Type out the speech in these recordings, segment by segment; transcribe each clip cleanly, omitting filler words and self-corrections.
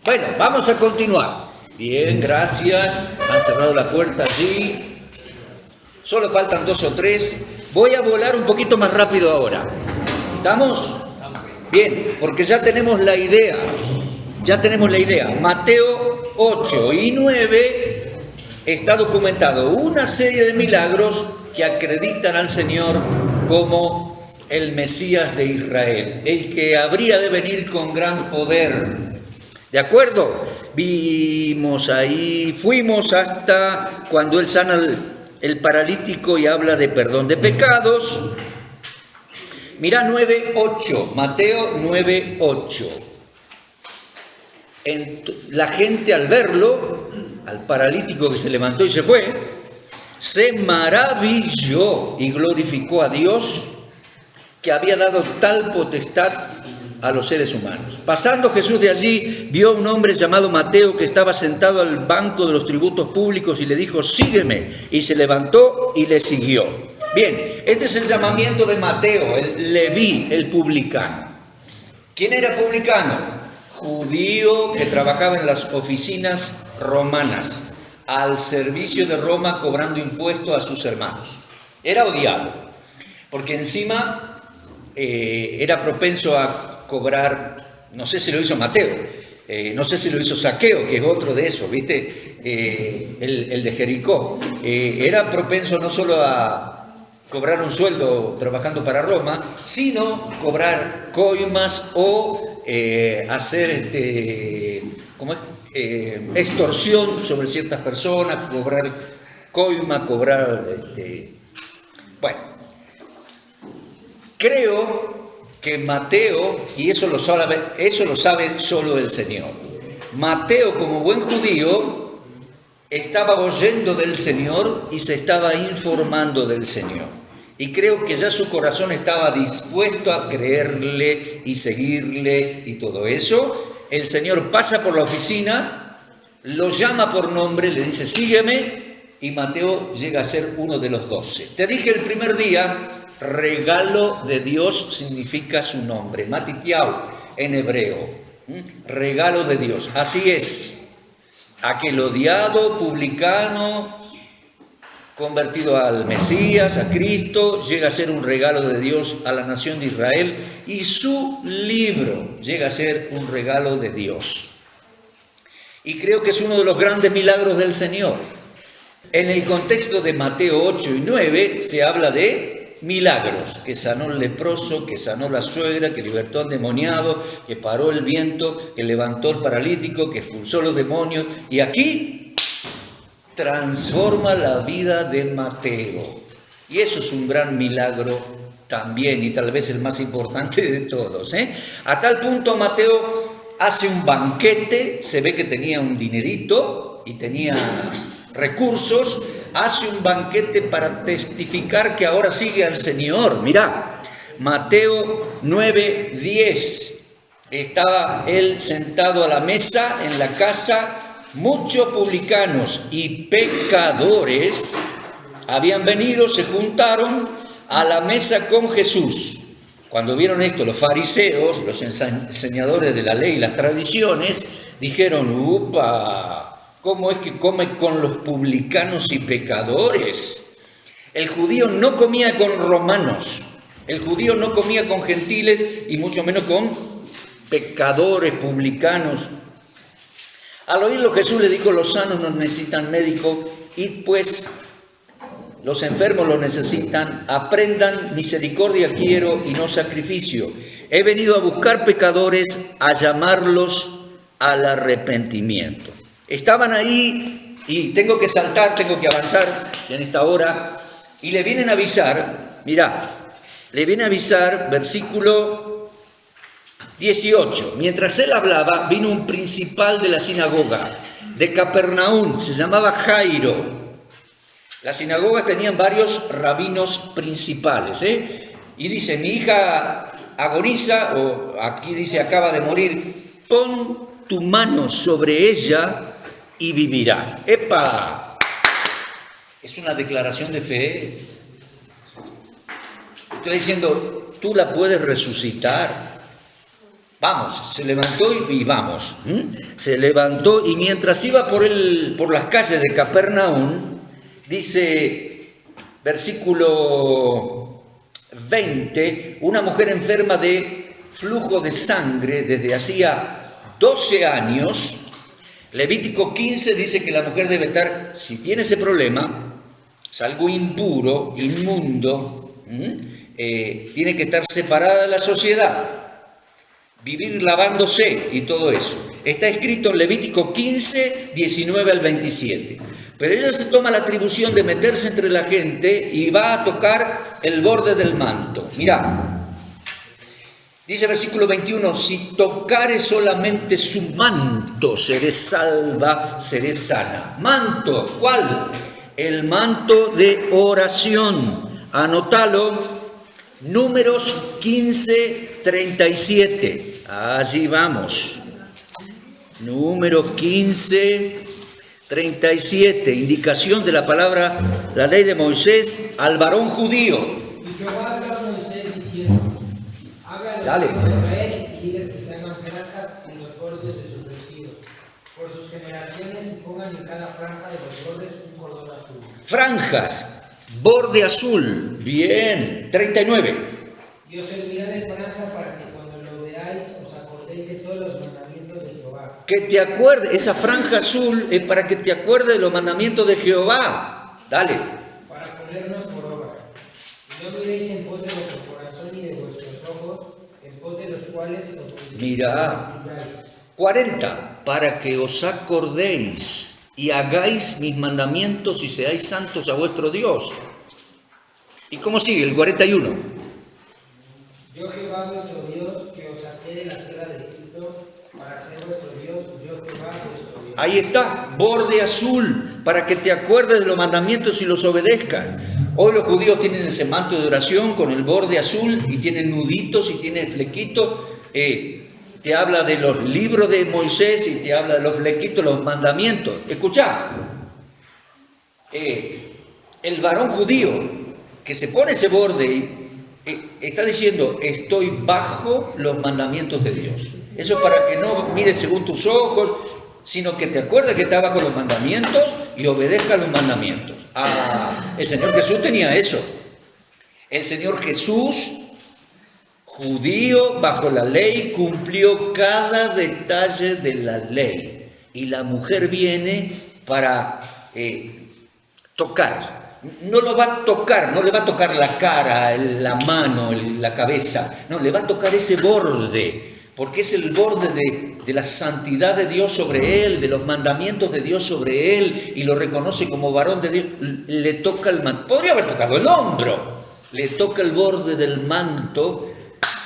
Bueno, vamos a continuar. Bien, gracias. Han cerrado la puerta allí. Solo faltan 2 o 3. Voy a volar un poquito más rápido ahora. ¿Estamos? Bien, porque ya tenemos la idea. Mateo 8 y 9 está documentado una serie de milagros que acreditan al Señor como el Mesías de Israel, el que habría de venir con gran poder. ¿De acuerdo? Vimos ahí, fuimos hasta cuando Él sana el paralítico y habla de perdón de pecados. Mira 9:8, Mateo 9:8. La gente al verlo, al paralítico que se levantó y se fue, se maravilló y glorificó a Dios que había dado tal potestad a los seres humanos. Pasando Jesús de allí, vio a un hombre llamado Mateo que estaba sentado al banco de los tributos públicos y le dijo, sígueme, y se levantó y le siguió. Bien, este es el llamamiento de Mateo, el Leví, el publicano. ¿Quién era publicano? Judío que trabajaba en las oficinas romanas, al servicio de Roma, cobrando impuestos a sus hermanos. Era odiado, porque encima era propenso a cobrar, no sé si lo hizo Mateo, no sé si lo hizo Zaqueo, que es otro de esos, ¿viste? El de Jericó. Era propenso no solo a cobrar un sueldo trabajando para Roma, sino cobrar coimas o hacer extorsión sobre ciertas personas, cobrar coima, bueno. Creo que Mateo, y eso lo sabe solo el Señor, Mateo como buen judío estaba oyendo del Señor y se estaba informando del Señor. Y creo que ya su corazón estaba dispuesto a creerle y seguirle y todo eso. El Señor pasa por la oficina, lo llama por nombre, le dice, sígueme, y Mateo llega a ser uno de los 12. Te dije el primer día, regalo de Dios significa su nombre, Matitiau en hebreo, regalo de Dios. Así es, aquel odiado publicano convertido al Mesías, a Cristo, llega a ser un regalo de Dios a la nación de Israel y su libro llega a ser un regalo de Dios. Y creo que es uno de los grandes milagros del Señor. En el contexto de Mateo 8 y 9 se habla de milagros, que sanó el leproso, que sanó la suegra, que libertó al endemoniado, que paró el viento, que levantó al paralítico, que expulsó los demonios. Y aquí transforma la vida de Mateo. Y eso es un gran milagro también, y tal vez el más importante de todos. A tal punto Mateo hace un banquete, se ve que tenía un dinerito y tenía recursos, hace un banquete para testificar que ahora sigue al Señor. Mirá, Mateo 9:10, estaba él sentado a la mesa en la casa, muchos publicanos y pecadores habían venido, se juntaron a la mesa con Jesús. Cuando vieron esto, los fariseos, los enseñadores de la ley y las tradiciones, dijeron, ¡upa! ¿Cómo es que come con los publicanos y pecadores? El judío no comía con romanos, el judío no comía con gentiles y mucho menos con pecadores, publicanos. Al oírlo Jesús le dijo, los sanos no necesitan médico y pues los enfermos lo necesitan. Aprendan, misericordia quiero y no sacrificio. He venido a buscar pecadores, a llamarlos al arrepentimiento. Estaban ahí y tengo que saltar, tengo que avanzar en esta hora y le vienen a avisar, mirá, le viene a avisar, versículo 18, mientras él hablaba vino un principal de la sinagoga de Capernaum, se llamaba Jairo. Las sinagogas tenían varios rabinos principales, y dice, mi hija agoniza, o aquí dice acaba de morir, pon tu mano sobre ella y vivirá. ¡Epa! Es una declaración de fe. Estoy diciendo, tú la puedes resucitar. Vamos, se levantó y vamos. Se levantó y mientras iba por las calles de Capernaum, dice, versículo 20, una mujer enferma de flujo de sangre desde hacía 12 años, Levítico 15 dice que la mujer debe estar, si tiene ese problema, es algo impuro, inmundo, tiene que estar separada de la sociedad, vivir lavándose y todo eso. Está escrito en Levítico 15, 19 al 27. Pero ella se toma la atribución de meterse entre la gente y va a tocar el borde del manto. Mirá, dice versículo 21, si tocare solamente su manto, seré salva, seré sana. Manto, ¿cuál? El manto de oración. Anótalo, Números 15, 37. Allí vamos. Números 15, 37. Indicación de la palabra, la ley de Moisés al varón judío. Y Jehová habló a Moisés diciendo, háblale a Israel y diles que se hagan franjas en los bordes de sus vestidos, por sus generaciones, y pongan en cada franja de los bordes un cordón azul. Franjas, borde azul. Bien. 39. Y os servirá de franja para que cuando lo veáis os acordéis de todos los mandamientos de Jehová. Que te acuerdes, esa franja azul es para que te acuerdes de los mandamientos de Jehová. Dale. Para ponernos por obra. Y no miréis en pos de vuestro corazón y de vuestros ojos, en pos de los cuales os Mira. 40. Para que os acordéis y hagáis mis mandamientos y seáis santos a vuestro Dios. ¿Y cómo sigue? El 41. Yo Jehová vuestro Dios, que os saqué de la tierra de Egipto, para ser vuestro Dios, yo Jehová vuestro Dios. Ahí está, borde azul, para que te acuerdes de los mandamientos y los obedezcas. Hoy los judíos tienen ese manto de oración con el borde azul y tienen nuditos y tienen flequitos. Te habla de los libros de Moisés y te habla de los flequitos, los mandamientos. Escuchá, el varón judío que se pone ese borde está diciendo, estoy bajo los mandamientos de Dios. Eso es para que no mires según tus ojos, sino que te acuerdes que está bajo los mandamientos y obedezca los mandamientos. El Señor Jesús tenía eso. El Señor Jesús, judío bajo la ley, cumplió cada detalle de la ley. Y la mujer viene para tocar. No lo va a tocar, no le va a tocar la cara, la mano, la cabeza. No, le va a tocar ese borde, porque es el borde de la santidad de Dios sobre él, de los mandamientos de Dios sobre él, y lo reconoce como varón de Dios. Le toca el manto. Podría haber tocado el hombro. Le toca el borde del manto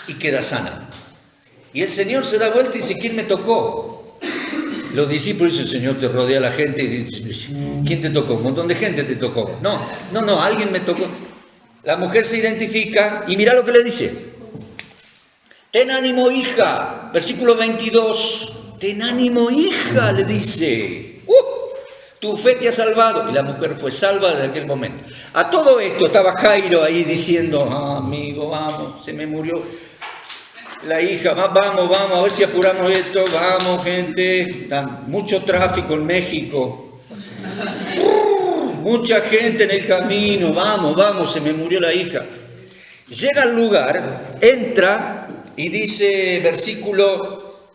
y queda sana. Y el Señor se da vuelta y dice, ¿quién me tocó? Los discípulos dicen, el Señor te rodea a la gente y dice, ¿quién te tocó? Un montón de gente te tocó. No, alguien me tocó. La mujer se identifica y mira lo que le dice. Ten ánimo, hija. Versículo 22. Ten ánimo, hija, le dice. Tu fe te ha salvado. Y la mujer fue salva desde aquel momento. A todo esto estaba Jairo ahí diciendo, amigo, vamos, se me murió la hija, vamos, a ver si apuramos esto, vamos, gente, mucho tráfico en México, mucha gente en el camino, vamos, se me murió la hija. Llega al lugar, entra y dice, versículo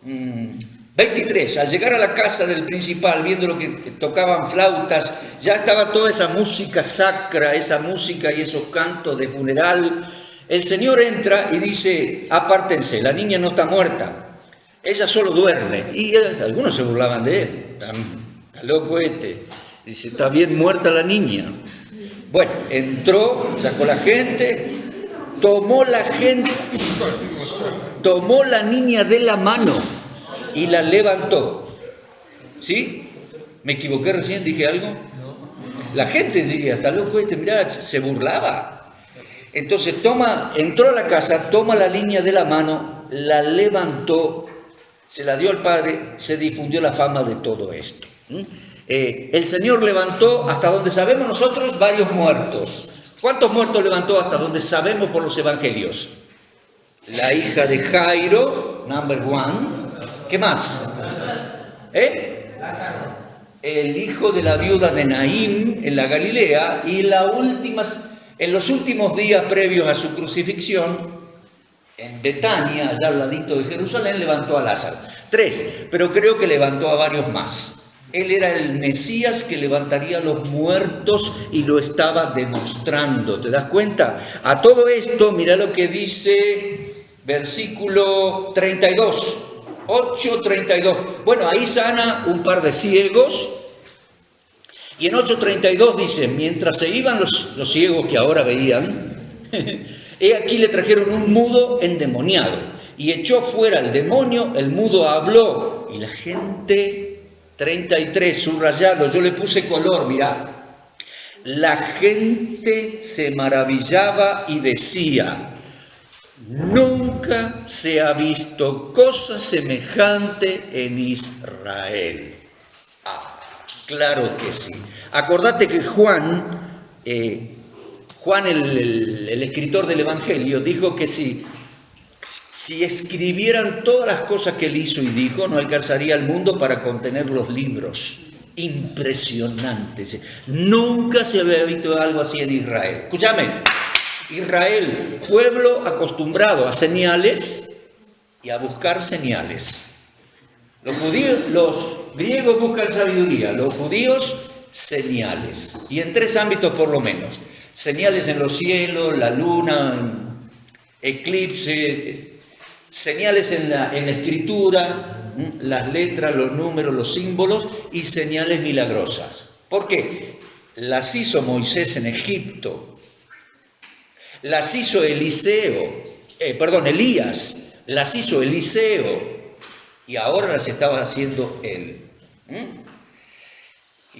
23, al llegar a la casa del principal, viendo lo que tocaban flautas, ya estaba toda esa música sacra, esa música y esos cantos de funeral. El Señor entra y dice, apártense, la niña no está muerta, ella solo duerme. Y algunos se burlaban de él, está loco este, dice, está bien muerta la niña. Bueno, entró, sacó la gente, tomó la niña de la mano y la levantó. ¿Sí? ¿Me equivoqué recién? ¿Dije algo? La gente diría, está loco este, mirá, se burlaba. Entonces entró a la casa, toma la niña de la mano, la levantó, se la dio al padre, se difundió la fama de todo esto. El Señor levantó, hasta donde sabemos nosotros, varios muertos. ¿Cuántos muertos levantó hasta donde sabemos por los evangelios? La hija de Jairo, number one. ¿Qué más? El hijo de la viuda de Naín en la Galilea, y en los últimos días previos a su crucifixión, en Betania, allá al ladito de Jerusalén, levantó a Lázaro. 3, pero creo que levantó a varios más. Él era el Mesías que levantaría a los muertos y lo estaba demostrando. ¿Te das cuenta? A todo esto, mira lo que dice versículo 32. 8:32. Bueno, ahí sana un par de ciegos. Y en 8:32 dice, mientras se iban los ciegos que ahora veían, he aquí le trajeron un mudo endemoniado. Y echó fuera el demonio, el mudo habló. Y la gente, 33, subrayado, yo le puse color, mirá. La gente se maravillaba y decía, nunca se ha visto cosa semejante en Israel. Claro que sí. Acordate que Juan, el escritor del Evangelio, dijo que si escribieran todas las cosas que él hizo y dijo, no alcanzaría el mundo para contener los libros. Impresionante. Nunca se había visto algo así en Israel. Escúchame. Israel, pueblo acostumbrado a señales y a buscar señales. Los griegos buscan sabiduría, los judíos señales. Y en 3 ámbitos por lo menos. Señales en los cielos, la luna, eclipse, señales en la escritura, las letras, los números, los símbolos y señales milagrosas. ¿Por qué? Las hizo Moisés en Egipto. Las hizo Elías, las hizo Eliseo, y ahora las estaba haciendo él.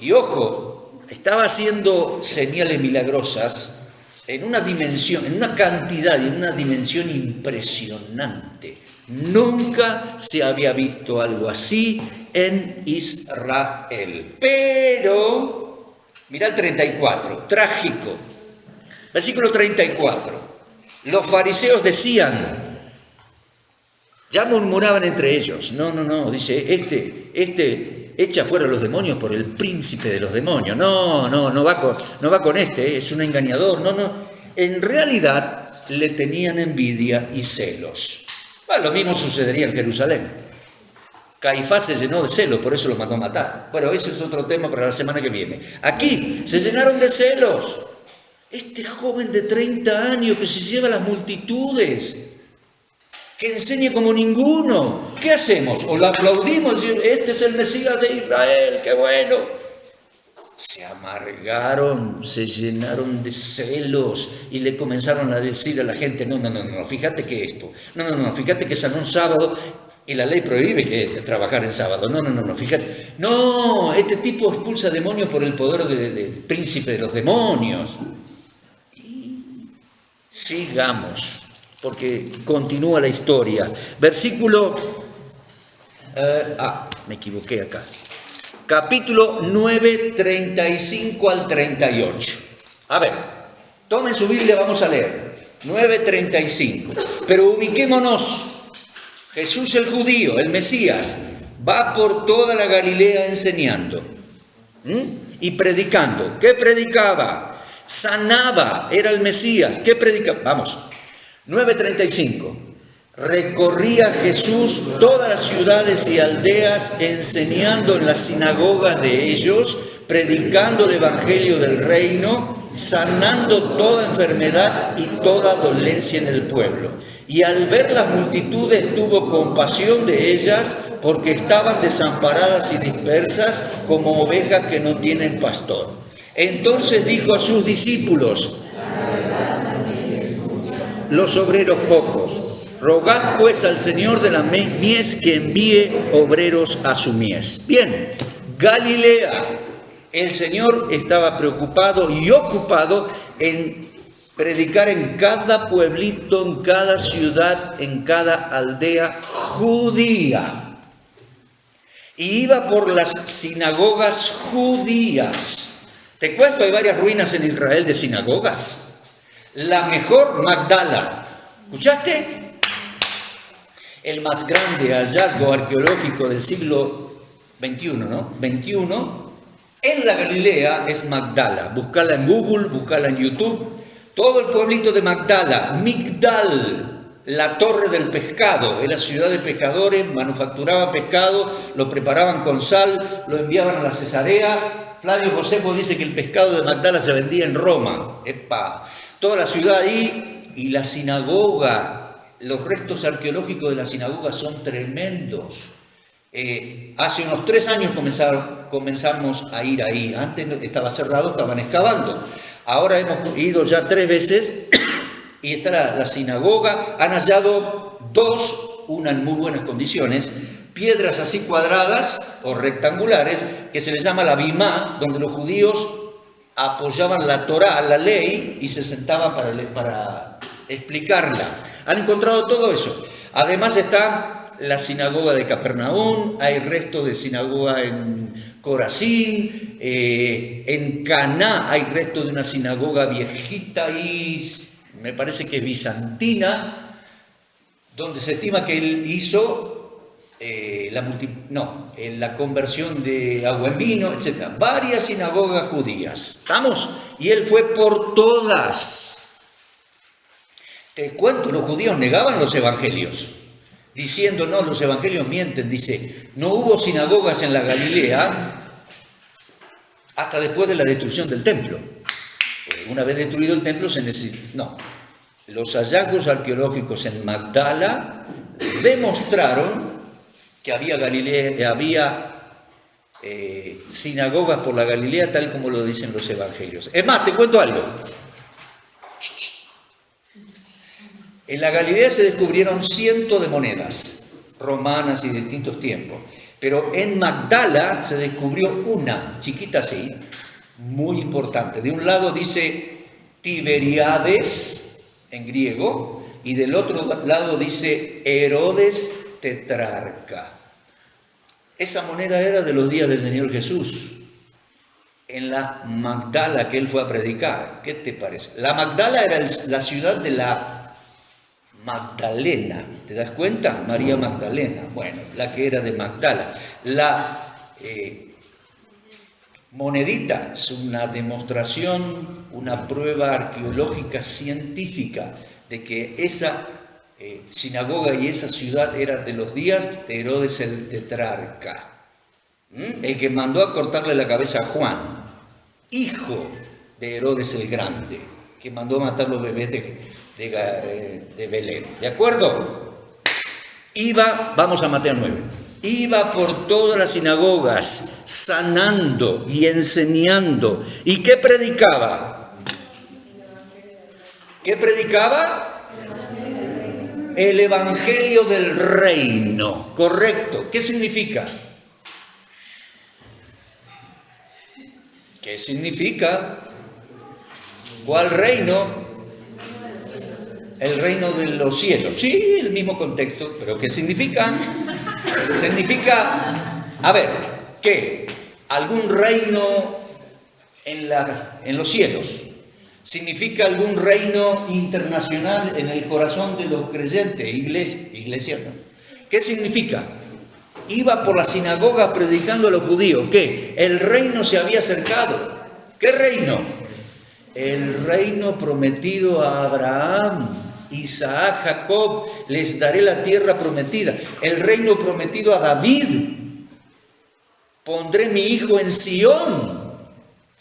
Y ojo, estaba haciendo señales milagrosas en una dimensión, en una cantidad y en una dimensión impresionante. Nunca se había visto algo así en Israel. Pero, mira el 34, trágico. Versículo 34. Los fariseos decían, ya murmuraban entre ellos, no, dice, este echa fuera a los demonios por el príncipe de los demonios. No va con este, es un engañador. No. En realidad le tenían envidia y celos. Bueno, lo mismo sucedería en Jerusalén. Caifás se llenó de celos, por eso lo mandó a matar. Bueno, eso es otro tema para la semana que viene. Aquí se llenaron de celos. Este joven de 30 años que se lleva a las multitudes, que enseña como ninguno. ¿Qué hacemos? O lo aplaudimos, este es el Mesías de Israel, qué bueno. Se amargaron, se llenaron de celos y le comenzaron a decir a la gente, no, fíjate que esto, no, fíjate que sanó un sábado y la ley prohíbe que trabajar en sábado, no, fíjate. No, este tipo expulsa demonios por el poder del príncipe de los demonios. Sigamos, porque continúa la historia. Versículo... me equivoqué acá. Capítulo 9, 35 al 38. A ver, tomen su Biblia, vamos a leer. 9, 35. Pero ubiquémonos. Jesús el judío, el Mesías, va por toda la Galilea enseñando y predicando. ¿Qué predicaba? Sanaba, era el Mesías. ¿Qué predicaba? Vamos, 9:35. Recorría Jesús todas las ciudades y aldeas, enseñando en las sinagogas de ellos, predicando el evangelio del reino, sanando toda enfermedad y toda dolencia en el pueblo. Y al ver las multitudes tuvo compasión de ellas, porque estaban desamparadas y dispersas como ovejas que no tienen pastor. Entonces dijo a sus discípulos: los obreros pocos, rogad pues al Señor de la mies que envíe obreros a su mies. Bien, Galilea, el Señor estaba preocupado y ocupado en predicar en cada pueblito, en cada ciudad, en cada aldea judía. Y iba por las sinagogas judías. Te cuento, hay varias ruinas en Israel de sinagogas. La mejor, Magdala. ¿Escuchaste? El más grande hallazgo arqueológico del siglo XXI, ¿no? 21, en la Galilea es Magdala. Buscala en Google, buscala en YouTube. Todo el pueblito de Magdala, Migdal, la torre del pescado, era ciudad de pescadores, manufacturaban pescado, lo preparaban con sal, lo enviaban a la Cesarea. Flavio Josefo dice que el pescado de Magdala se vendía en Roma. ¡Epa! Toda la ciudad ahí y la sinagoga. Los restos arqueológicos de la sinagoga son tremendos. Hace unos 3 años comenzamos a ir ahí. Antes estaba cerrado, estaban excavando. Ahora hemos ido ya 3 veces y está la sinagoga. Han hallado 2, una en muy buenas condiciones, piedras así cuadradas o rectangulares que se les llama la bimá, donde los judíos apoyaban la Torá, la ley, y se sentaban para explicarla. Han encontrado todo eso. Además está la sinagoga de Capernaum, hay restos de sinagoga en Corazín, en Caná hay restos de una sinagoga viejita y me parece que es bizantina, donde se estima que él hizo la conversión de agua en vino, etc. Varias sinagogas judías. ¿Estamos? Y él fue por todas. Te cuento, los judíos negaban los evangelios, diciendo, no, los evangelios mienten. Dice, no hubo sinagogas en la Galilea hasta después de la destrucción del templo. Una vez destruido el templo se necesita... No, los hallazgos arqueológicos en Magdala demostraron que había sinagogas por la Galilea, tal como lo dicen los evangelios. Es más, te cuento algo. En la Galilea se descubrieron cientos de monedas romanas y de distintos tiempos, pero en Magdala se descubrió una, chiquita así, muy importante. De un lado dice Tiberiades, en griego, y del otro lado dice Herodes tetrarca. Esa moneda era de los días del Señor Jesús, en la Magdala que él fue a predicar. ¿Qué te parece? La Magdala era la ciudad de la Magdalena, ¿te das cuenta? María Magdalena, bueno, la que era de Magdala. La monedita es una demostración, una prueba arqueológica científica de que esa sinagoga y esa ciudad eran de los días de Herodes el tetrarca, el que mandó a cortarle la cabeza a Juan, hijo de Herodes el Grande, que mandó a matar los bebés de Belén. ¿De acuerdo? Vamos a Mateo 9. Iba por todas las sinagogas, sanando y enseñando. ¿Y qué predicaba? ¿Qué predicaba? El evangelio del reino. Correcto. ¿Qué significa? ¿Qué significa? ¿Cuál reino? El reino de los cielos. Sí, el mismo contexto, pero ¿qué significa? Significa, a ver, ¿qué? Algún reino en los cielos. Significa algún reino internacional en el corazón de los creyentes, iglesia, ¿no? ¿Qué significa? Iba por la sinagoga predicando a los judíos. ¿Qué? El reino se había acercado. ¿Qué reino? El reino prometido a Abraham, Isaac, Jacob, les daré la tierra prometida. El reino prometido a David. Pondré mi hijo en Sión.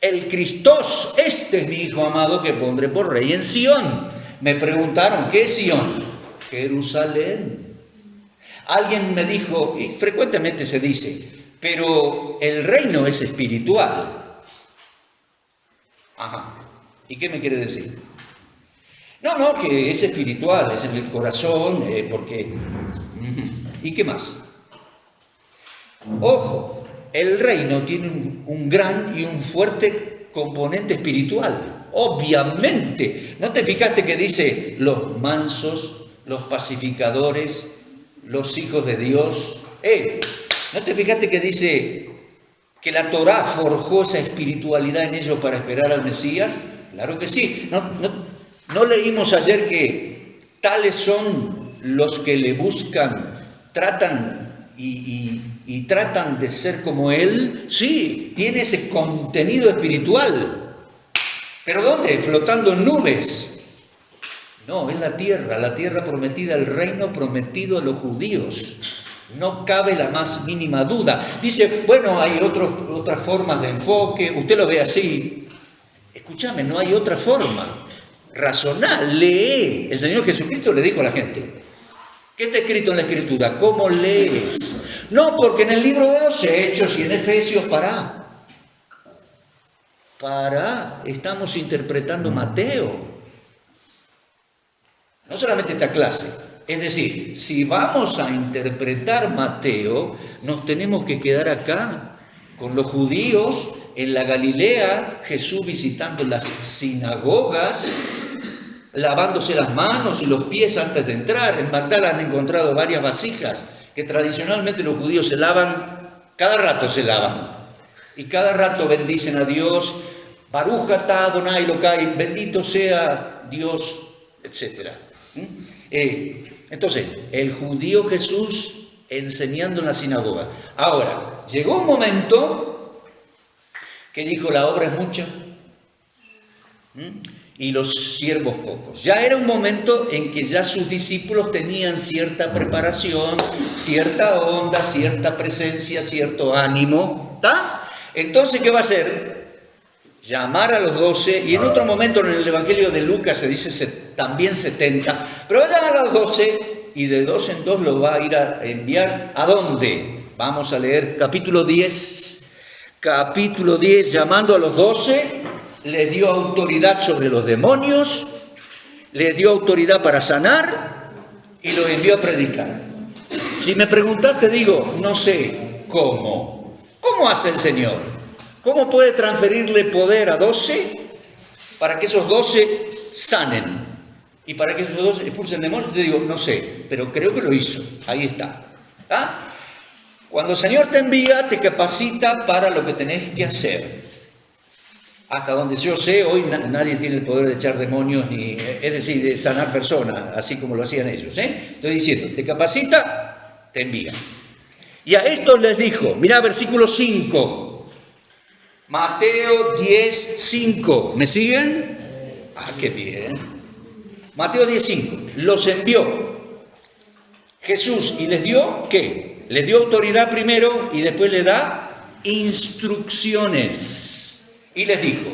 El Cristos, este es mi hijo amado que pondré por rey en Sión. Me preguntaron, ¿qué es Sión? Jerusalén. Alguien me dijo, y frecuentemente se dice, pero el reino es espiritual. Ajá. ¿Y qué me quiere decir? No, que es espiritual, es en el corazón, porque... ¿Y qué más? Ojo, el reino tiene un gran y un fuerte componente espiritual, obviamente. ¿No te fijaste que dice los mansos, los pacificadores, los hijos de Dios? ¿No te fijaste que dice que la Torá forjó esa espiritualidad en ellos para esperar al Mesías? Claro que sí. ¿No leímos ayer que tales son los que le buscan tratan y tratan de ser como Él, sí, tiene ese contenido espiritual. ¿Pero dónde? Flotando en nubes. No, es la tierra prometida, el reino prometido a los judíos. No cabe la más mínima duda. Dice, bueno, hay otras formas de enfoque, usted lo ve así. Escúchame, no hay otra forma. Razoná, lee. El Señor Jesucristo le dijo a la gente, ¿qué está escrito en la Escritura? ¿Cómo lees? No, porque en el libro de los Hechos y en Efesios, estamos interpretando Mateo. No solamente esta clase. Es decir, si vamos a interpretar Mateo, nos tenemos que quedar acá, con los judíos en la Galilea, Jesús visitando las sinagogas, lavándose las manos y los pies antes de entrar. En Magdala han encontrado varias vasijas que tradicionalmente los judíos se lavan, cada rato se lavan, y cada rato bendicen a Dios, Baruch atah Adonai Elokai, bendito sea Dios, etc. Entonces, el judío Jesús enseñando en la sinagoga. Ahora, llegó un momento que dijo, la obra es mucha y los siervos pocos. Ya era un momento en que ya sus discípulos tenían cierta preparación, cierta onda, cierta presencia, cierto ánimo, ¿está? Entonces, ¿qué va a hacer? Llamar a los 12, y en otro momento en el Evangelio de Lucas se dice también 70, pero va a llamar a los 12 y de 2 en 2 los va a ir a enviar. ¿A dónde? Vamos a leer capítulo 10. Capítulo 10, llamando a los 12, les dio autoridad sobre los demonios, les dio autoridad para sanar y los envió a predicar. Si me preguntaste, digo, no sé cómo. ¿Cómo hace el Señor? ¿Cómo puede transferirle poder a 12 para que esos 12 sanen? Y para que esos 12 expulsen demonios, te digo, no sé, pero creo que lo hizo. Ahí está. ¿Ah? Cuando el Señor te envía, te capacita para lo que tenés que hacer. Hasta donde yo sé, hoy nadie tiene el poder de echar demonios, es decir, de sanar personas, así como lo hacían ellos. Estoy diciendo, te capacita, te envía. Y a estos les dijo, mirá, versículo 5. Mateo 10:5. ¿Me siguen? Ah, qué bien. Mateo 10:5. Los envió Jesús y les dio, ¿qué? Les dio autoridad primero y después le da instrucciones. Y les dijo,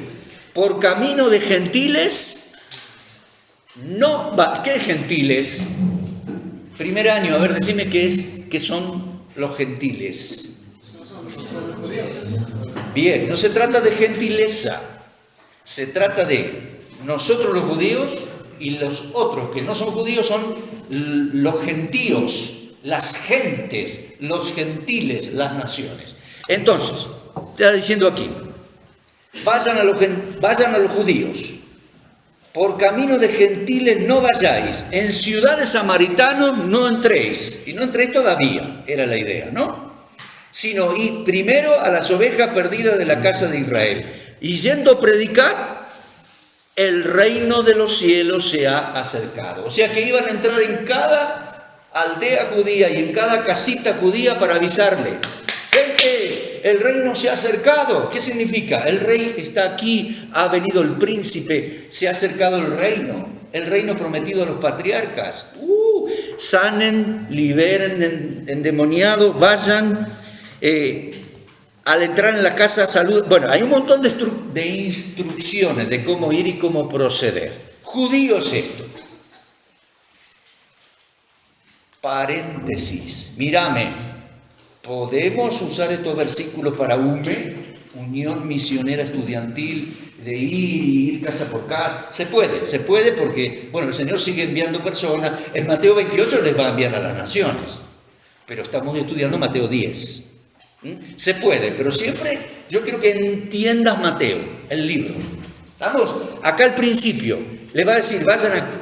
por camino de gentiles, no va. ¿Qué gentiles? Primer año, a ver, decime qué son los gentiles. Bien, no se trata de gentileza, se trata de nosotros los judíos y los otros que no son judíos son los gentíos, las gentes, los gentiles, las naciones. Entonces, está diciendo aquí, vayan a los judíos, por camino de gentiles no vayáis, en ciudades samaritanos no entréis, y no entréis todavía, era la idea, ¿no? Sino id primero a las ovejas perdidas de la casa de Israel. Y yendo a predicar, el reino de los cielos se ha acercado. O sea que iban a entrar en cada aldea judía y en cada casita judía para avisarle, gente, el reino se ha acercado. ¿Qué significa? El rey está aquí, ha venido el príncipe, se ha acercado el reino prometido a los patriarcas. Sanen, liberen endemoniados, vayan. Al entrar en la casa, salud. Bueno, hay un montón de instrucciones de cómo ir y cómo proceder. Judíos esto. Paréntesis. Mírame, ¿podemos usar estos versículos para UME, Unión Misionera Estudiantil, de ir casa por casa? Se puede porque, bueno, el Señor sigue enviando personas. En Mateo 28 les va a enviar a las naciones, pero estamos estudiando Mateo 10. Se puede, pero siempre yo quiero que entiendas Mateo, el libro. Vamos, acá al principio le va a decir, vayan a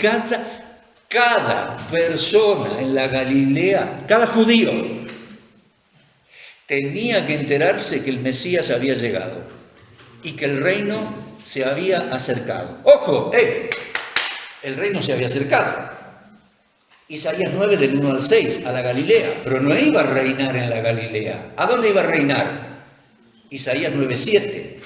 cada persona en la Galilea, cada judío tenía que enterarse que el Mesías había llegado y que el reino se había acercado. ¡Ojo! El reino se había acercado. Isaías 9 del 1 al 6, a la Galilea, pero no iba a reinar en la Galilea. ¿A dónde iba a reinar? Isaías 9:7.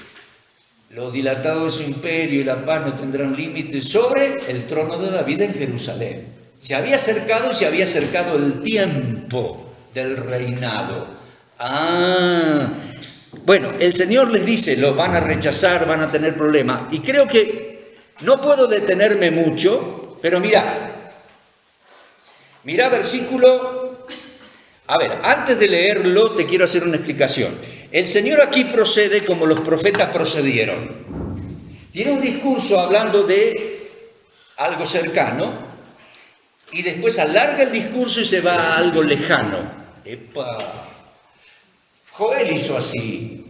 Lo dilatado de su imperio y la paz no tendrán límites sobre el trono de David en Jerusalén. Se había acercado el tiempo del reinado. Bueno, el Señor les dice, lo van a rechazar, van a tener problemas. Y creo que no puedo detenerme mucho, pero mira versículo. A ver, antes de leerlo te quiero hacer una explicación. El Señor aquí procede como los profetas procedieron. Tiene un discurso hablando de algo cercano y después alarga el discurso y se va a algo lejano. ¡Epa! Joel hizo así.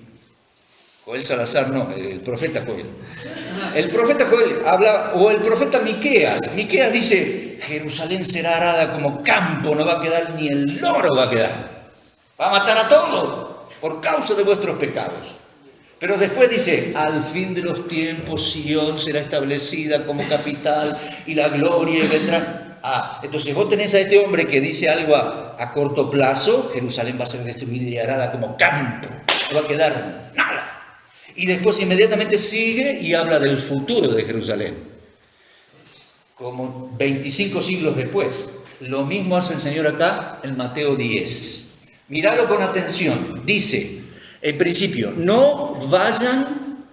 Joel Salazar no, el profeta Joel. El profeta Joel hablaba, o el profeta Miqueas. Miqueas dice, Jerusalén será arada como campo, no va a quedar ni el loro va a quedar. Va a matar a todos por causa de vuestros pecados. Pero después dice, al fin de los tiempos Sion será establecida como capital y la gloria vendrá. Entonces vos tenés a este hombre que dice algo a corto plazo, Jerusalén va a ser destruida y arada como campo, no va a quedar nada. Y después inmediatamente sigue y habla del futuro de Jerusalén, como 25 siglos después. Lo mismo hace el Señor acá en Mateo 10. Míralo con atención. Dice, en principio, no vayan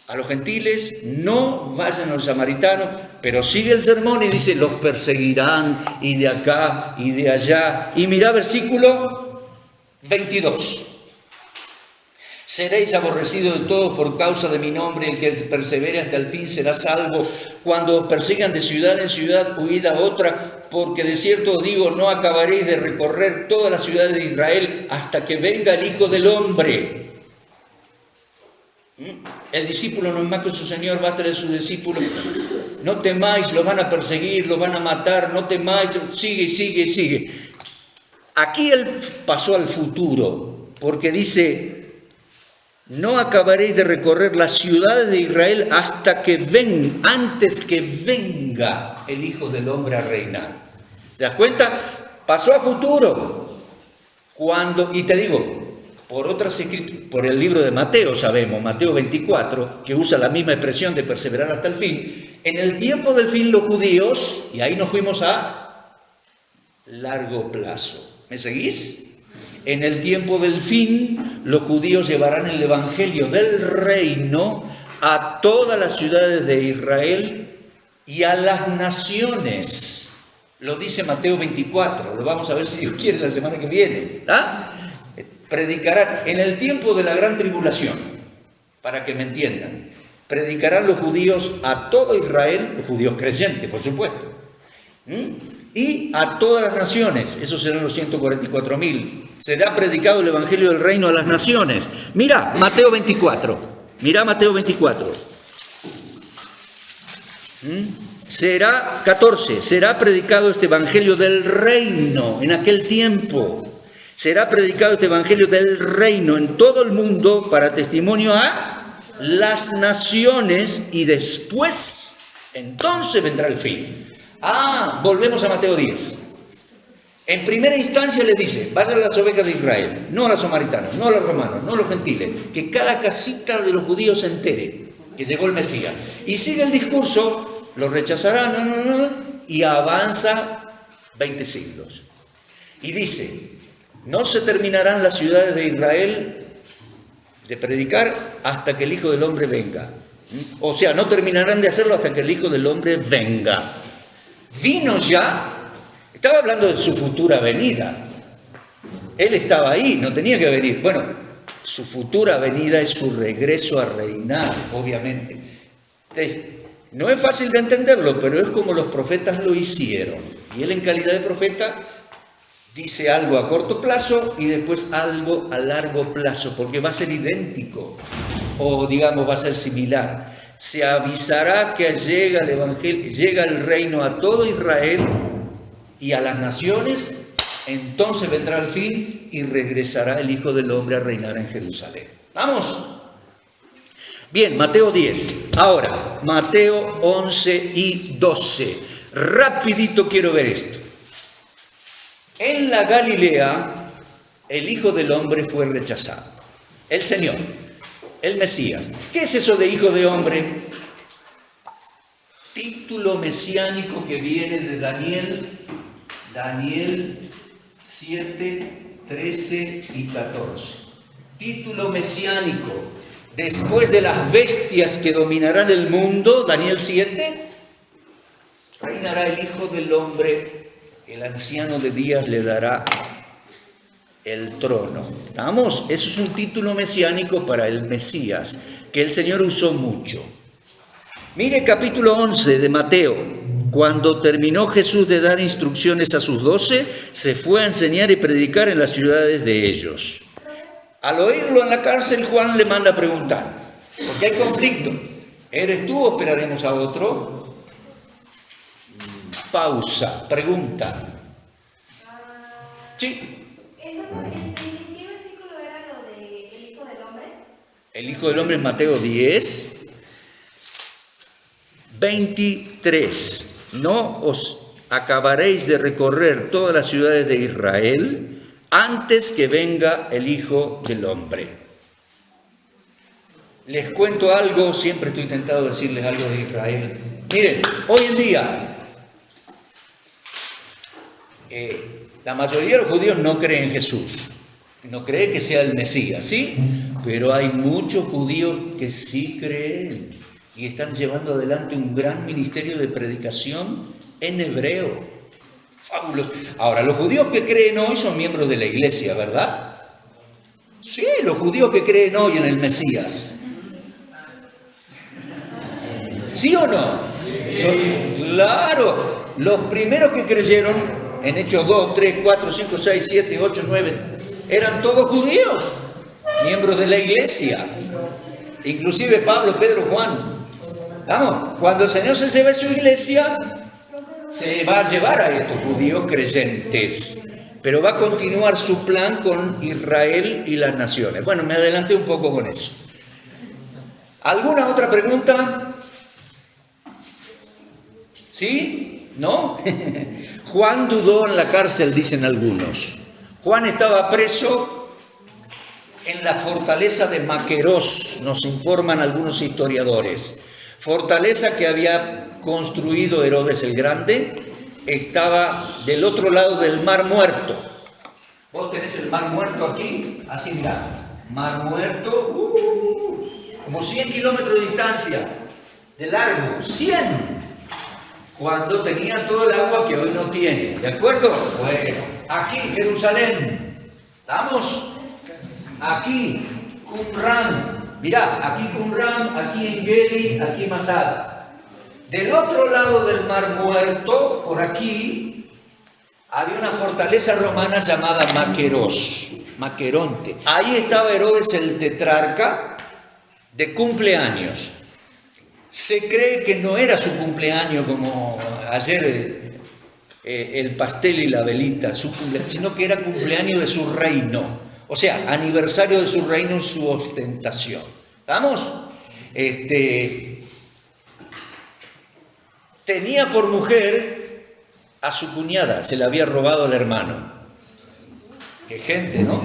a los gentiles, no vayan a los samaritanos, pero sigue el sermón y dice, los perseguirán, y de acá y de allá. Y mira versículo 22. Seréis aborrecidos de todos por causa de mi nombre, el que persevere hasta el fin será salvo. Cuando os persigan de ciudad en ciudad, huid a otra, porque de cierto os digo, no acabaréis de recorrer todas las ciudades de Israel hasta que venga el Hijo del Hombre. El discípulo no es más que su Señor, va a traer a sus discípulos. No temáis, los van a perseguir, los van a matar, no temáis, sigue. Aquí él pasó al futuro, porque dice, no acabaréis de recorrer las ciudades de Israel hasta que antes que venga el Hijo del Hombre a reinar. ¿Te das cuenta? Pasó a futuro. Y te digo, por el libro de Mateo sabemos, Mateo 24, que usa la misma expresión de perseverar hasta el fin. En el tiempo del fin los judíos, y ahí nos fuimos a largo plazo. ¿Me seguís? En el tiempo del fin, los judíos llevarán el evangelio del reino a todas las ciudades de Israel y a las naciones. Lo dice Mateo 24, lo vamos a ver si Dios quiere la semana que viene. Predicarán en el tiempo de la gran tribulación, para que me entiendan. Predicarán los judíos a todo Israel, los judíos creyentes, por supuesto. Y a todas las naciones, esos serán los 144.000. Será predicado el evangelio del reino a las naciones. Mira Mateo 24. Será 14. Será predicado este evangelio del reino en aquel tiempo. Será predicado este evangelio del reino en todo el mundo para testimonio a las naciones y después, entonces vendrá el fin. Volvemos a Mateo 10. En primera instancia le dice, vayan a las ovejas de Israel, no a los samaritanos, no a los romanos, no a los gentiles, que cada casita de los judíos se entere que llegó el Mesías. Y sigue el discurso, lo rechazarán, y avanza 20 siglos. Y dice, no se terminarán las ciudades de Israel de predicar hasta que el Hijo del Hombre venga. O sea, no terminarán de hacerlo hasta que el Hijo del Hombre venga. Vino ya. Estaba hablando de su futura venida. Él estaba ahí, no tenía que venir. Bueno, su futura venida es su regreso a reinar, obviamente. No es fácil de entenderlo, pero es como los profetas lo hicieron. Y él en calidad de profeta dice algo a corto plazo y después algo a largo plazo, porque va a ser idéntico, o digamos va a ser similar. Se avisará que llega el evangelio, llega el reino a todo Israel y a las naciones, entonces vendrá el fin y regresará el Hijo del Hombre a reinar en Jerusalén. ¿Vamos? Bien, Mateo 10. Ahora, Mateo 11 y 12. Rapidito quiero ver esto. En la Galilea, el Hijo del Hombre fue rechazado. El Señor, el Mesías. ¿Qué es eso de Hijo de Hombre? Título mesiánico que viene de Daniel 7, 13 y 14. Título mesiánico. Después de las bestias que dominarán el mundo, Daniel 7, reinará el Hijo del Hombre, el anciano de días le dará el trono. ¿Vamos? Eso es un título mesiánico para el Mesías, que el Señor usó mucho. Mire capítulo 11 de Mateo. Cuando terminó Jesús de dar instrucciones a sus 12, se fue a enseñar y predicar en las ciudades de ellos. Al oírlo en la cárcel, Juan le manda a preguntar, porque hay conflicto. ¿Eres tú o esperaremos a otro? Pausa, pregunta. Sí. ¿En qué versículo era lo del Hijo del Hombre? El Hijo del Hombre es Mateo 10, 23. No os acabaréis de recorrer todas las ciudades de Israel antes que venga el Hijo del Hombre. Les cuento algo, siempre estoy tentado de decirles algo de Israel. Miren, hoy en día, la mayoría de los judíos no creen en Jesús, no creen que sea el Mesías, ¿sí? Pero hay muchos judíos que sí creen y están llevando adelante un gran ministerio de predicación en hebreo. Fabuloso. Ahora, los judíos que creen hoy son miembros de la iglesia, ¿verdad? Sí, los judíos que creen hoy en el Mesías. ¿Sí o no? Claro, los primeros que creyeron en Hechos 2, 3, 4, 5, 6, 7, 8, 9, eran todos judíos, miembros de la iglesia. Inclusive Pablo, Pedro, Juan. Vamos, cuando el Señor se lleve a su iglesia, se va a llevar a estos judíos creyentes, pero va a continuar su plan con Israel y las naciones. Bueno, me adelanté un poco con eso. ¿Alguna otra pregunta? ¿Sí? ¿No? Juan dudó en la cárcel, dicen algunos. Juan estaba preso en la fortaleza de Maqueros, nos informan algunos historiadores. Fortaleza que había construido Herodes el Grande, estaba del otro lado del Mar Muerto. Vos tenés el Mar Muerto aquí, así mirá, Mar Muerto, como 100 kilómetros de distancia, de largo, 100, cuando tenía todo el agua que hoy no tiene, ¿de acuerdo? Bueno, aquí Jerusalén, ¿estamos? Aquí, Qumran. Mirá, aquí Qumran, aquí Engedi, aquí Masada. Del otro lado del Mar Muerto, por aquí, había una fortaleza romana llamada Maqueronte. Ahí estaba Herodes el tetrarca de cumpleaños. Se cree que no era su cumpleaños como ayer el pastel y la velita, sino que era cumpleaños de su reino. O sea, aniversario de su reino en su ostentación. ¿Estamos? Tenía por mujer a su cuñada, se la había robado al hermano. Qué gente, ¿no?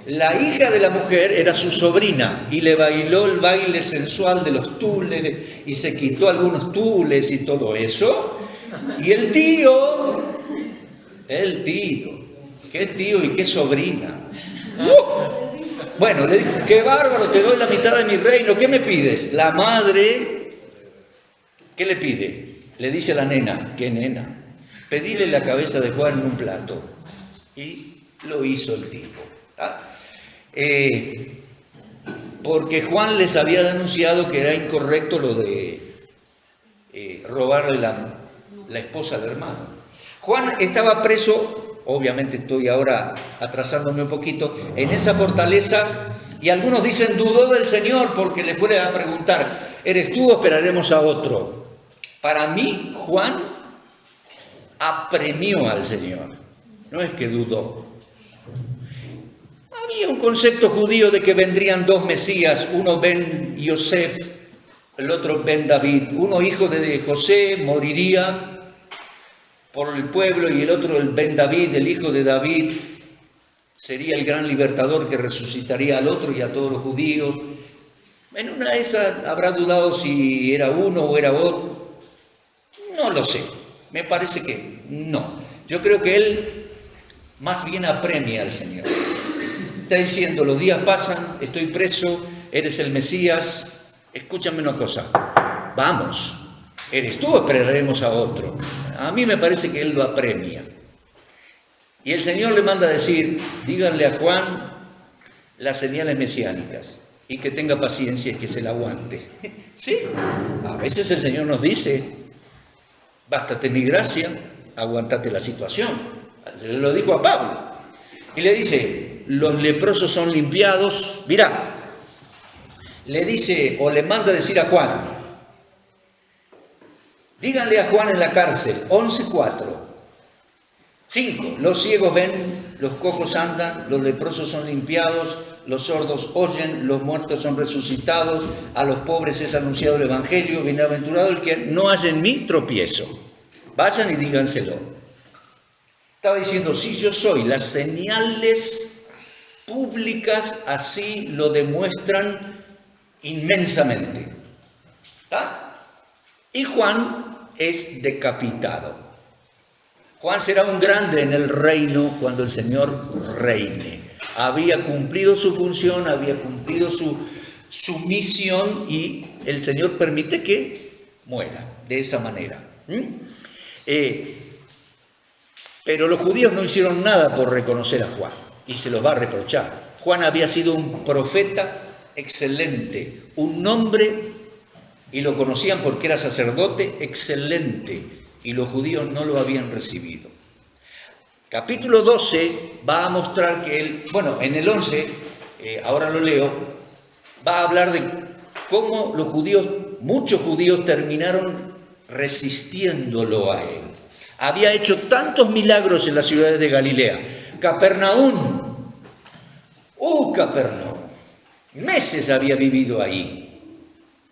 La hija de la mujer era su sobrina y le bailó el baile sensual de los tules y se quitó algunos tules y todo eso. Y el tío, qué tío y qué sobrina. Bueno, le dijo, qué bárbaro, te doy la mitad de mi reino, ¿qué me pides? La madre, ¿qué le pide? Le dice a la nena, ¿qué nena? Pedile la cabeza de Juan en un plato. Y lo hizo el tipo. Porque Juan les había denunciado que era incorrecto lo de robarle la esposa del hermano. Juan estaba preso. Obviamente estoy ahora atrasándome un poquito, en esa fortaleza, y algunos dicen dudó del Señor porque le fue a preguntar, ¿eres tú o esperaremos a otro? Para mí, Juan apremió al Señor, no es que dudó. Había un concepto judío de que vendrían dos Mesías, uno Ben Yosef, el otro Ben David, uno hijo de José, moriría, por el pueblo, y el otro, el Ben David, el hijo de David, sería el gran libertador que resucitaría al otro y a todos los judíos. En una de esas habrá dudado si era uno o era otro. No lo sé. Me parece que no. Yo creo que él más bien apremia al Señor. Está diciendo, los días pasan, estoy preso, eres el Mesías, escúchame una cosa, vamos, eres tú o esperaremos a otro. A mí me parece que él lo apremia. Y el Señor le manda a decir, díganle a Juan las señales mesiánicas y que tenga paciencia y que se la aguante. Sí, a veces el Señor nos dice, bástate mi gracia, aguantate la situación. Le lo dijo a Pablo. Y le dice, los leprosos son limpiados. Mirá, le dice o le manda a decir a Juan, díganle a Juan en la cárcel, 11:4. 5. Los ciegos ven, los cojos andan, los leprosos son limpiados, los sordos oyen, los muertos son resucitados, a los pobres es anunciado el evangelio, bienaventurado el que no haya en mí tropiezo. Vayan y díganselo. Estaba diciendo, sí, yo soy, las señales públicas así lo demuestran inmensamente. ¿Está? Y Juan es decapitado. Juan será un grande en el reino cuando el Señor reine. Había cumplido su función, había cumplido su misión y el Señor permite que muera de esa manera. Pero los judíos no hicieron nada por reconocer a Juan y se los va a reprochar. Juan había sido un profeta excelente, un hombre, y lo conocían porque era sacerdote excelente, y los judíos no lo habían recibido. Capítulo 12 va a mostrar que él, bueno, en el 11, ahora lo leo, va a hablar de cómo los judíos, muchos judíos terminaron resistiéndolo a él. Había hecho tantos milagros en las ciudades de Galilea. Capernaum, Capernaum, meses había vivido ahí,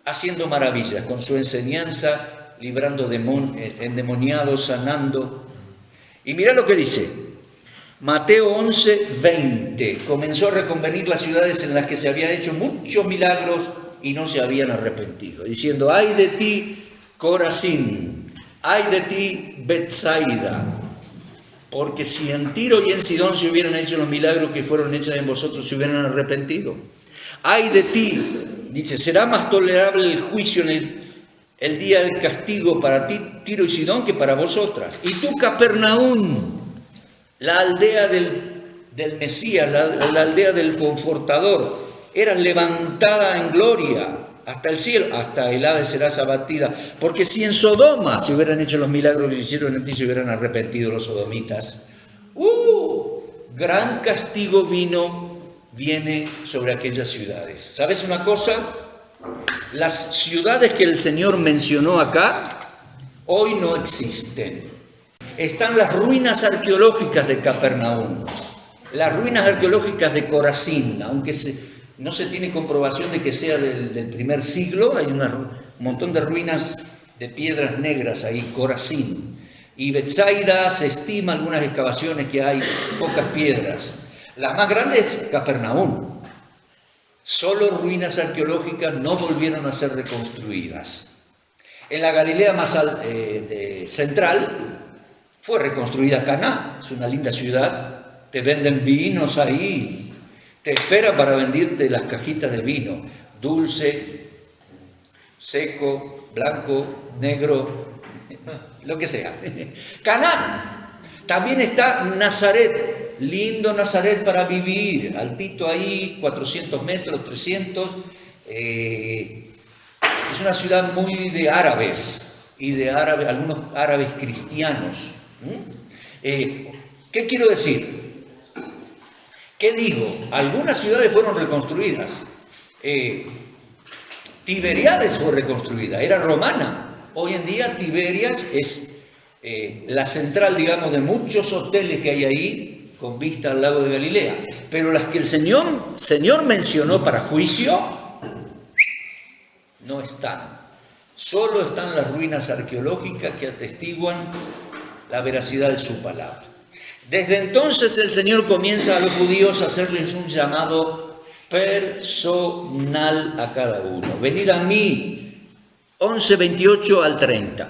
haciendo maravillas con su enseñanza, librando endemoniados, sanando. Y mira lo que dice, Mateo 11:20, comenzó a reconvenir las ciudades en las que se habían hecho muchos milagros y no se habían arrepentido, diciendo, ay de ti, Corazín, ay de ti, Betsaida, porque si en Tiro y en Sidón se hubieran hecho los milagros que fueron hechos en vosotros, se hubieran arrepentido. Ay de ti, dice, será más tolerable el juicio en el día del castigo para ti, Tiro y Sidón, que para vosotras. Y tú, Capernaum, la aldea del Mesías, la aldea del Confortador, eras levantada en gloria hasta el cielo, hasta el Hades serás abatida. Porque si en Sodoma se hubieran hecho los milagros que hicieron en ti, se hubieran arrepentido los sodomitas. Gran castigo viene sobre aquellas ciudades. ¿Sabes una cosa? Las ciudades que el Señor mencionó acá, hoy no existen. Están las ruinas arqueológicas de Capernaum, las ruinas arqueológicas de Corazín, aunque no se tiene comprobación de que sea del primer siglo, hay un montón de ruinas de piedras negras ahí, Corazín. Y Betsaida se estima algunas excavaciones que hay pocas piedras. La más grande es Capernaum. Solo ruinas arqueológicas no volvieron a ser reconstruidas. En la Galilea más central fue reconstruida Caná, es una linda ciudad, te venden vinos ahí, te espera para venderte las cajitas de vino, dulce, seco, blanco, negro, lo que sea. Caná, también está Nazaret. Lindo Nazaret para vivir, altito ahí, 400 metros, 300. Es una ciudad muy de árabes y de algunos árabes cristianos. ¿Qué quiero decir? ¿Qué digo? Algunas ciudades fueron reconstruidas. Tiberiades fue reconstruida, era romana. Hoy en día Tiberias es la central, digamos, de muchos hoteles que hay ahí, con vista al lago de Galilea, pero las que el Señor mencionó para juicio, no están. Solo están las ruinas arqueológicas que atestiguan la veracidad de su palabra. Desde entonces el Señor comienza a los judíos a hacerles un llamado personal a cada uno. Venid a mí, 11:28 al 30.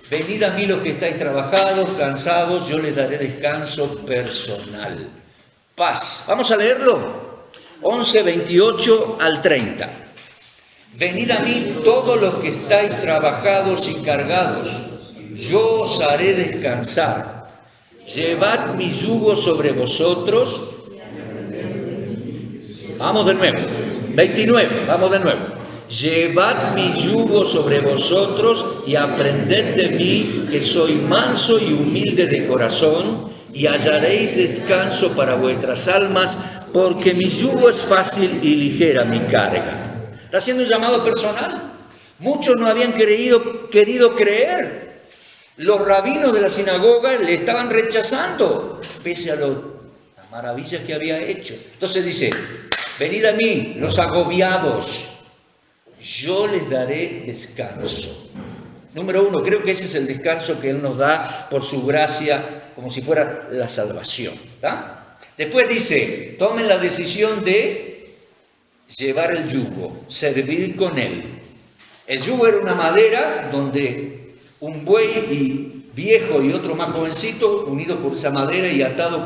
Venid a mí los que estáis trabajados, cansados, yo les daré descanso personal. Paz. Vamos a leerlo. 11:28 al 30. Venid a mí todos los que estáis trabajados y cargados, yo os haré descansar. Llevad mi yugo sobre vosotros. Vamos de nuevo. 29, vamos de nuevo. Llevad mi yugo sobre vosotros y aprended de mí, que soy manso y humilde de corazón, y hallaréis descanso para vuestras almas, porque mi yugo es fácil y ligera mi carga. Está haciendo un llamado personal. Muchos no habían querido creer. Los rabinos de la sinagoga le estaban rechazando, pese a las maravillas que había hecho. Entonces dice, venid a mí, los agobiados, yo les daré descanso. Número uno, creo que ese es el descanso que Él nos da por su gracia, como si fuera la salvación. ¿Tá? Después dice, tomen la decisión de llevar el yugo, servir con él. El yugo era una madera donde un buey viejo y otro más jovencito, unidos por esa madera y atado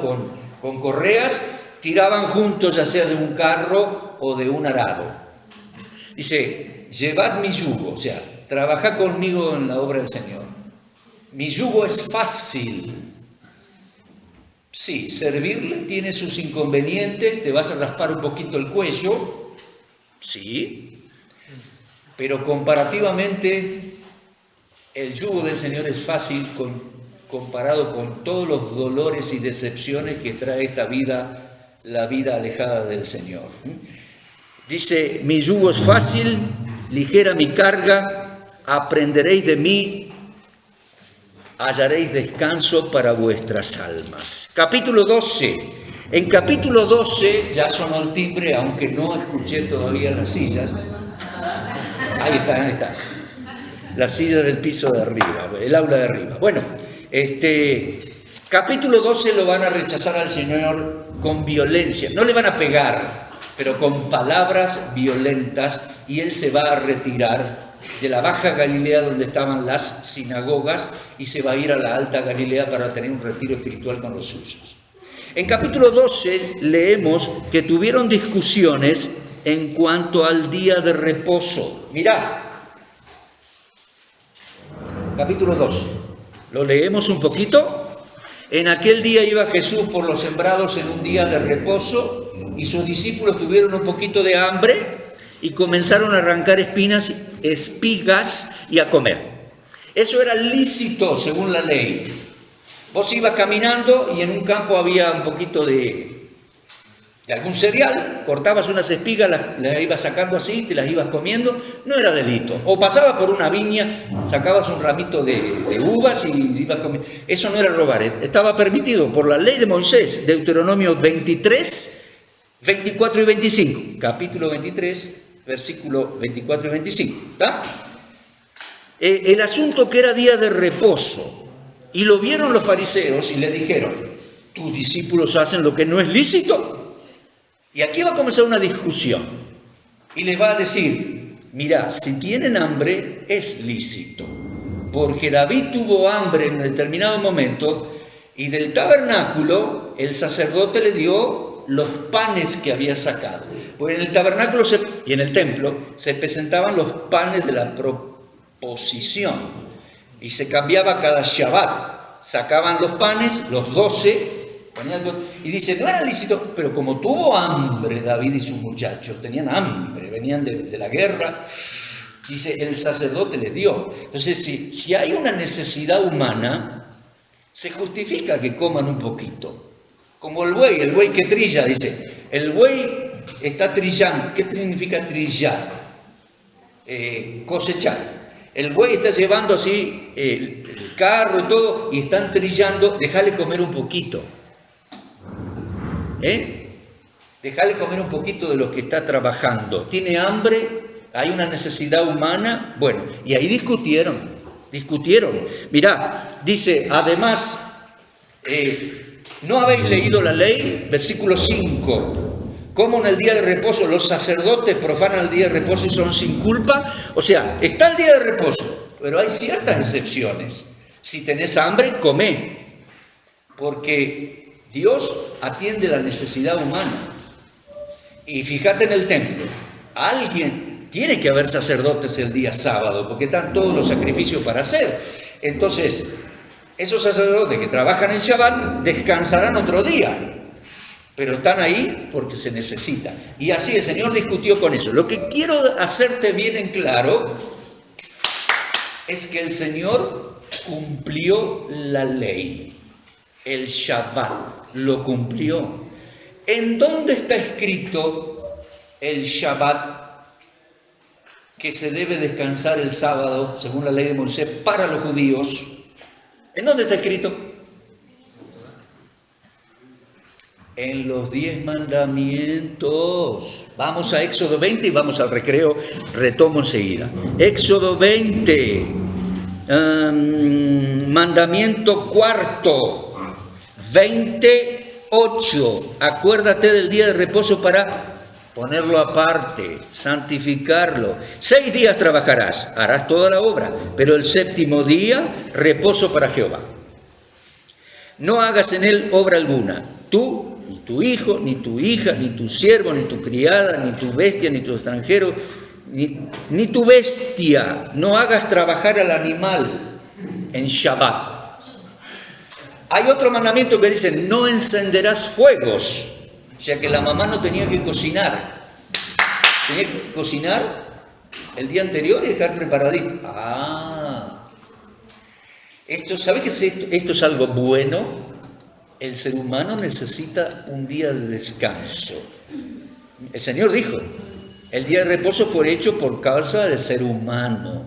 con correas, tiraban juntos, ya sea de un carro o de un arado. Dice, llevad mi yugo, o sea, trabajad conmigo en la obra del Señor. Mi yugo es fácil. Sí, servirle tiene sus inconvenientes, te vas a raspar un poquito el cuello, sí, pero comparativamente el yugo del Señor es fácil comparado con todos los dolores y decepciones que trae esta vida, la vida alejada del Señor. Dice, mi yugo es fácil, ligera mi carga, aprenderéis de mí, hallaréis descanso para vuestras almas. Capítulo 12. En capítulo 12 ya sonó el timbre, aunque no escuché todavía las sillas. Ahí está. Las sillas del piso de arriba, el aula de arriba. Bueno, capítulo 12 lo van a rechazar al Señor con violencia. No le van a pegar, pero con palabras violentas, y Él se va a retirar de la Baja Galilea, donde estaban las sinagogas, y se va a ir a la Alta Galilea para tener un retiro espiritual con los suyos. En capítulo 12 leemos que tuvieron discusiones en cuanto al día de reposo. Mirá, capítulo 12, lo leemos un poquito. En aquel día iba Jesús por los sembrados en un día de reposo, y sus discípulos tuvieron un poquito de hambre y comenzaron a arrancar espigas y a comer. Eso era lícito según la ley. Vos ibas caminando y en un campo había un poquito de algún cereal, cortabas unas espigas, las ibas sacando así, te las ibas comiendo, no era delito. O pasabas por una viña, sacabas un ramito de uvas y ibas comiendo. Eso no era robar, estaba permitido por la ley de Moisés, Deuteronomio 23, 24 y 25. Capítulo 23, versículo 24 y 25. ¿Tá? El asunto que era día de reposo. Y lo vieron los fariseos y le dijeron, tus discípulos hacen lo que no es lícito. Y aquí va a comenzar una discusión. Y les va a decir, mira, si tienen hambre es lícito. Porque David tuvo hambre en un determinado momento y del tabernáculo el sacerdote le dio los panes que había sacado. Pues en el tabernáculo y en el templo se presentaban los panes de la proposición. Y se cambiaba cada Shabbat, sacaban los panes, los 12, y dice, no era lícito, pero como tuvo hambre David y sus muchachos, tenían hambre, venían de la guerra, dice, el sacerdote les dio. Entonces, si hay una necesidad humana, se justifica que coman un poquito. Como el buey que trilla, dice, el buey está trillando. ¿Qué significa trillar? Cosechar. El buey está llevando así el carro y todo, y están trillando, déjale comer un poquito. Déjale comer un poquito de lo que está trabajando. ¿Tiene hambre? ¿Hay una necesidad humana? Bueno, y ahí discutieron. discutieron. Mirá, dice, además, ¿no habéis leído la ley? Versículo 5. ¿Cómo en el día de reposo los sacerdotes profanan el día de reposo y son sin culpa? O sea, está el día de reposo, pero hay ciertas excepciones. Si tenés hambre, comé, porque Dios atiende la necesidad humana. Y fíjate en el templo, tiene que haber sacerdotes el día sábado, porque están todos los sacrificios para hacer. Entonces, esos sacerdotes que trabajan en Shabbat descansarán otro día, pero están ahí porque se necesita. Y así el Señor discutió con eso. Lo que quiero hacerte bien en claro es que el Señor cumplió la ley, el Shabbat, lo cumplió. ¿En dónde está escrito el Shabbat? Que se debe descansar el sábado, según la ley de Moisés, para los judíos. ¿En dónde está escrito? En los 10 mandamientos. Vamos a Éxodo 20 y vamos al recreo, retomo enseguida. Éxodo 20, mandamiento cuarto, 28. Acuérdate del día de reposo para ponerlo aparte, santificarlo. 6 días trabajarás, harás toda la obra, pero el séptimo día, reposo para Jehová. No hagas en él obra alguna, tú, ni tu hijo, ni tu hija, ni tu siervo, ni tu criada, ni tu bestia, ni tu extranjero, ni tu bestia. No hagas trabajar al animal en Shabbat. Hay otro mandamiento que dice, no encenderás fuegos. O sea que la mamá no tenía que cocinar. Tenía que cocinar el día anterior y dejar preparadito. ¿Sabes qué es esto? Esto es algo bueno. El ser humano necesita un día de descanso. El Señor dijo, el día de reposo fue hecho por causa del ser humano.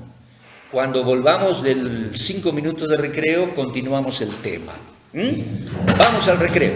Cuando volvamos del 5 minutos de recreo, continuamos el tema. Vamos al recreo.